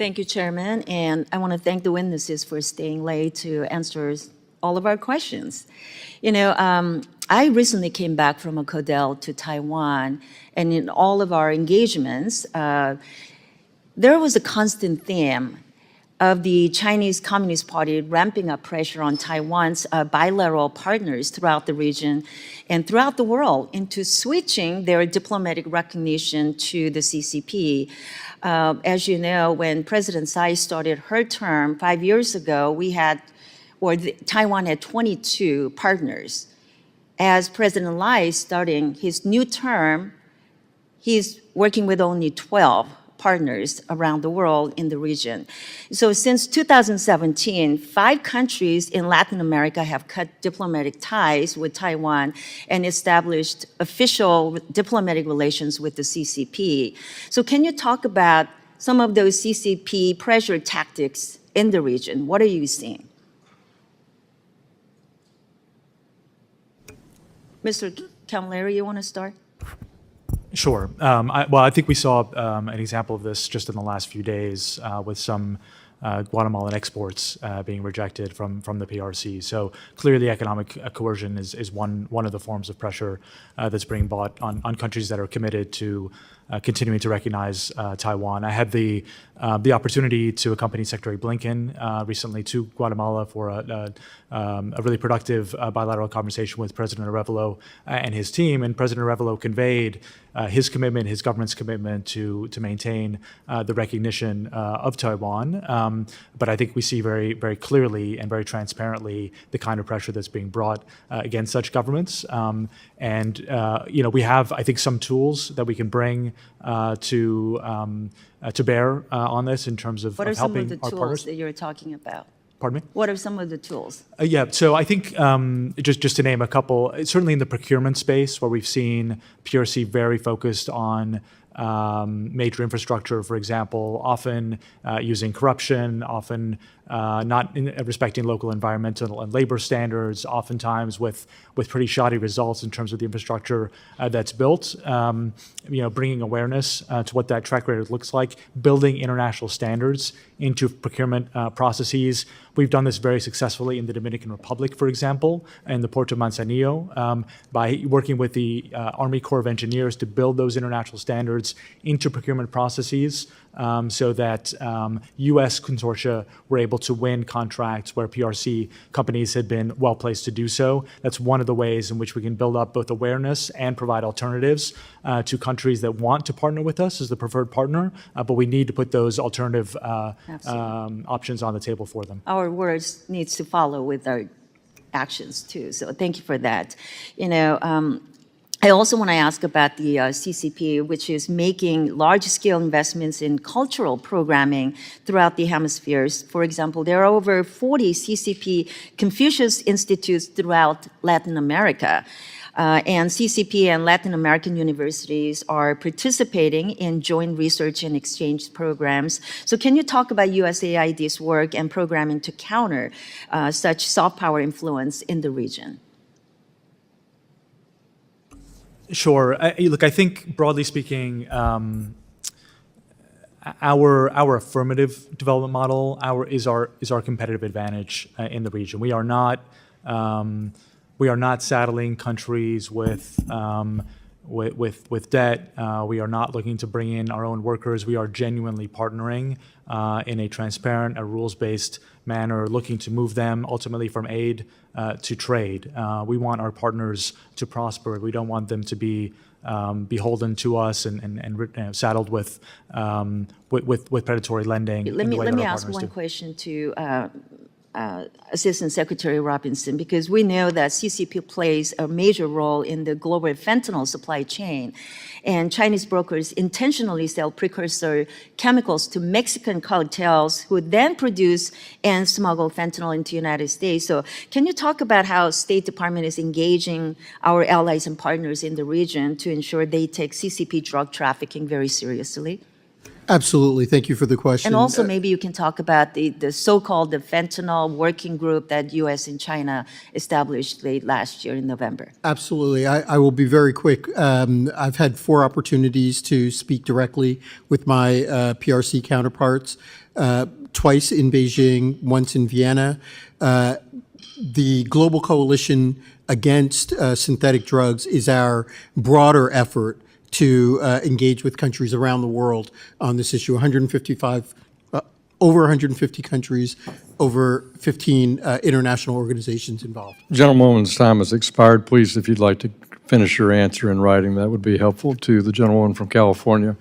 Thank you, Chairman, and I want to thank the witnesses for staying late to answer all of our questions. I recently came back from a CODEL to Taiwan, and in all of our engagements, there was a constant theme of the Chinese Communist Party ramping up pressure on Taiwan's bilateral partners throughout the region and throughout the world into switching their diplomatic recognition to the CCP. As you know, when President Tsai started her term 5 years ago, Taiwan had 22 partners. As President Lai is starting his new term, he's working with only 12 partners around the world in the region. So since 2017, 5 countries in Latin America have cut diplomatic ties with Taiwan and established official diplomatic relations with the CCP. So can you talk about some of those CCP pressure tactics in the region? What are you seeing? Mr. Camilleri, you want to start? Sure. I think we saw an example of this just in the last few days with some Guatemalan exports being rejected from the PRC. So clearly economic coercion is one of the forms of pressure that's being brought on countries that are committed to continuing to recognize Taiwan. I had the opportunity to accompany Secretary Blinken recently to Guatemala for a really productive bilateral conversation with President Arevalo and his team. And President Arevalo conveyed his commitment, his government's commitment to maintain the recognition of Taiwan. But I think we see very, very clearly and very transparently the kind of pressure that's being brought against such governments. We have, I think, some tools that we can bring to bear on this in terms of helping our partners. What are some of the tools that you're talking about? Pardon me? What are some of the tools? So I think just to name a couple, certainly in the procurement space where we've seen PRC very focused on major infrastructure, for example, often using corruption, often not respecting local environmental and labor standards, oftentimes with pretty shoddy results in terms of the infrastructure that's built. Bringing awareness to what that track record looks like, building international standards into procurement processes. We've done this very successfully in the Dominican Republic, for example, in the Port of Manzanillo, by working with the Army Corps of Engineers to build those international standards into procurement processes so that U.S. consortia were able to win contracts where PRC companies had been well placed to do so. That's one of the ways in which we can build up both awareness and provide alternatives to countries that want to partner with us as the preferred partner, but we need to put those alternative options on the table for them. Our words needs to follow with our actions too, so thank you for that. I also want to ask about the CCP, which is making large-scale investments in cultural programming throughout the hemispheres. For example, there are over 40 CCP Confucius Institutes throughout Latin America. And CCP and Latin American universities are participating in joint research and exchange programs. So can you talk about USAID's work and programming to counter such soft power influence in the region? Sure. Look, I think broadly speaking, our affirmative development model is our competitive advantage in the region. We are not saddling countries with debt. We are not looking to bring in our own workers. We are genuinely partnering in a transparent, a rules-based manner, looking to move them ultimately from aid to trade. We want our partners to prosper. We don't want them to be beholden to us and saddled with predatory lending. Let me ask one question to Assistant Secretary Robinson, because we know that CCP plays a major role in the global fentanyl supply chain, and Chinese brokers intentionally sell precursor chemicals to Mexican cartels who then produce and smuggle fentanyl into the United States. So can you talk about how State Department is engaging our allies and partners in the region to ensure they take CCP drug trafficking very seriously? Absolutely. Thank you for the question. And also, maybe you can talk about the so-called the fentanyl working group that U.S. and China established late last year in November. Absolutely. I will be very quick. I've had 4 opportunities to speak directly with my PRC counterparts, twice in Beijing, once in Vienna. The Global Coalition Against Synthetic Drugs is our broader effort to engage with countries around the world on this issue. Over 150 countries, over 15 international organizations involved. Gentlewoman's time has expired. Please, if you'd like to finish your answer in writing, that would be helpful to the gentlewoman from California.